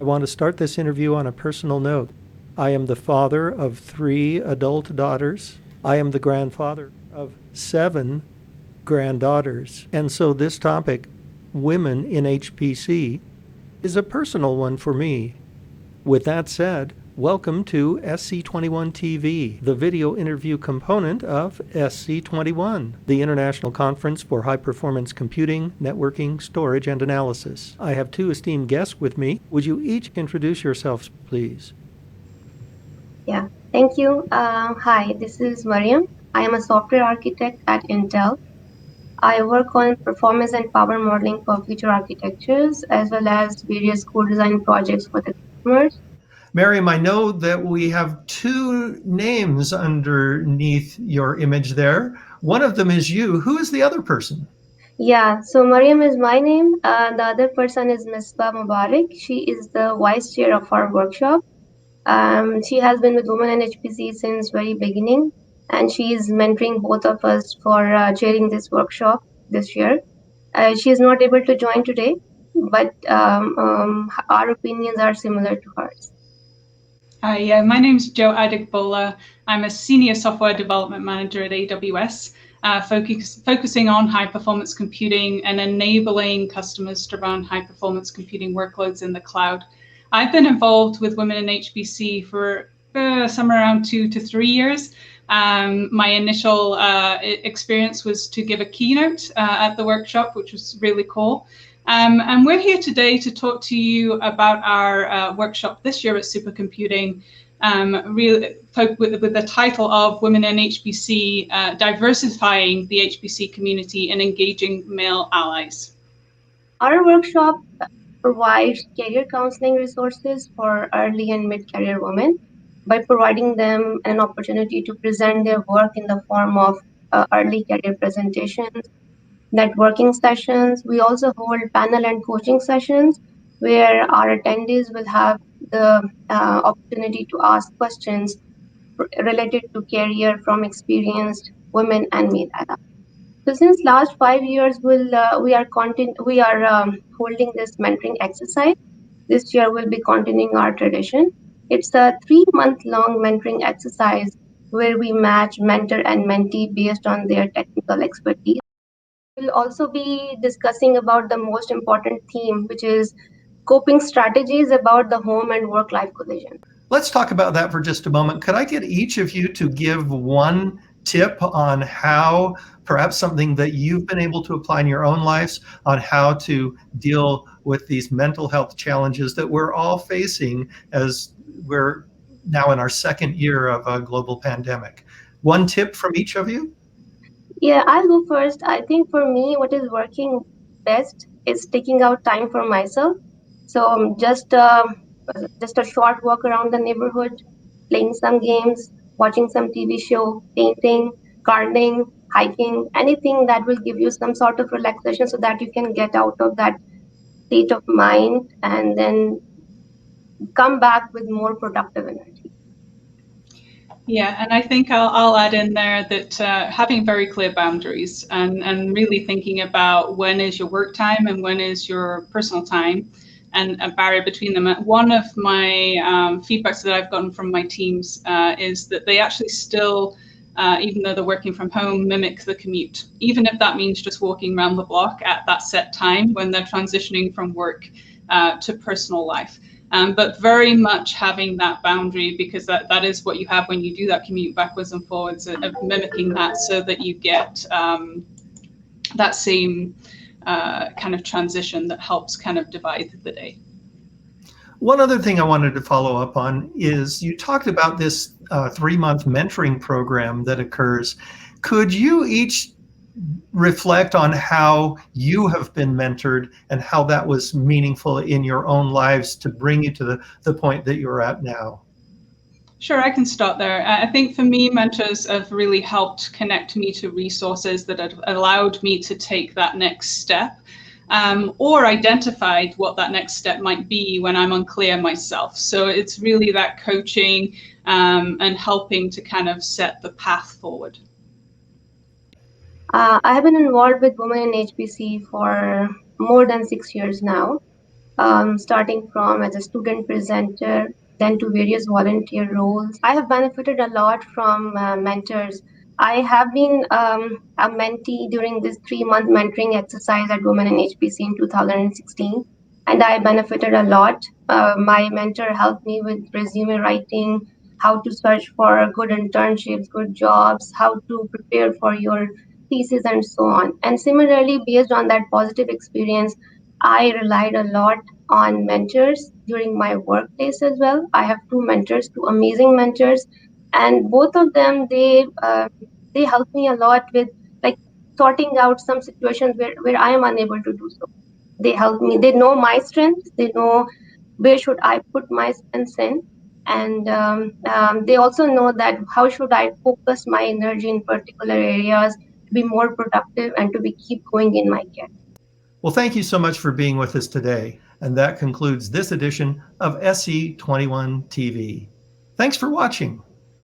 I want to start this interview on a personal note. I am the father of 3 adult daughters. I am the grandfather of 7 granddaughters. And so this topic, women in HPC, is a personal one for me. With that said, welcome to SC21 TV, the video interview component of SC21, the International Conference for High Performance Computing, Networking, Storage, and Analysis. I have 2 esteemed guests with me. Would you each introduce yourselves, please? Yeah, thank you. Hi, this is Marium. I am a software architect at Intel. I work on performance and power modeling for future architectures, as well as various code design projects for the customers. Marium, I know that we have 2 names underneath your image there. One of them is you. Who is the other person? Yeah, so Mariam is my name. The other person is Misbah Mubarak. She is the vice chair of our workshop. She has been with Women in HPC since very beginning, and she is mentoring both of us for chairing this workshop this year. She is not able to join today, but our opinions are similar to hers. Hi, my name's Jo Adegloba. I'm a senior software development manager at AWS, focusing on high performance computing and enabling customers to run high performance computing workloads in the cloud. I've been involved with Women in HPC for somewhere around 2 to 3 years. My initial experience was to give a keynote at the workshop, which was really cool. And we're here today to talk to you about our workshop this year at Supercomputing, with the title of Women in HPC, Diversifying the HPC Community and Engaging Male Allies. Our workshop provides career counseling resources for early and mid-career women by providing them an opportunity to present their work in the form of early career presentations, networking sessions. We also hold panel and coaching sessions where our attendees will have the opportunity to ask questions related to career from experienced women and male allies. So since last 5 years, we are holding this mentoring exercise. This year we'll be continuing our tradition. It's a 3-month-long mentoring exercise where we match mentor and mentee based on their technical expertise. We'll also be discussing about the most important theme, which is coping strategies about the home and work-life collision. Let's talk about that for just a moment. Could I get each of you to give one tip on how, perhaps something that you've been able to apply in your own lives, on how to deal with these mental health challenges that we're all facing as we're now in our 2nd year of a global pandemic? One tip from each of you? Yeah, I'll go first. I think for me, what is working best is taking out time for myself. So just a short walk around the neighborhood, playing some games, watching some TV show, painting, gardening, hiking, anything that will give you some sort of relaxation so that you can get out of that state of mind and then come back with more productive energy. Yeah, and I think I'll add in there that having very clear boundaries and really thinking about when is your work time and when is your personal time, and a barrier between them. One of my feedbacks that I've gotten from my teams is that they actually still, even though they're working from home, mimic the commute, even if that means just walking around the block at that set time when they're transitioning from work to personal life. But very much having that boundary, because that is what you have when you do that commute backwards and forwards, of mimicking that so that you get that same kind of transition that helps kind of divide the day. One other thing I wanted to follow up on is you talked about this 3-month mentoring program that occurs. Could you each reflect on how you have been mentored and how that was meaningful in your own lives to bring you to the point that you're at now? Sure, I can start there. I think for me, mentors have really helped connect me to resources that have allowed me to take that next step, or identified what that next step might be when I'm unclear myself. So it's really that coaching and helping to kind of set the path forward. I have been involved with Women in HPC for more than 6 years now. starting from as a student presenter, then to various volunteer roles. I have benefited a lot from mentors. I have been a mentee during this 3-month mentoring exercise at Women in HPC in 2016, and I benefited a lot. My mentor helped me with resume writing, how to search for good internships, good jobs, how to prepare for your thesis, and so on. And similarly, based on that positive experience, I relied a lot on mentors during my workplace as well. I have two mentors, two amazing mentors, and both of them they help me a lot with like sorting out some situations where I am unable to do so. They help me. They know my strengths. They know where should I put my strengths in, and they also know that how should I focus my energy in particular areas to be more productive and to be keep going in my career. Well, thank you so much for being with us today. And that concludes this edition of SC21 TV. Thanks for watching.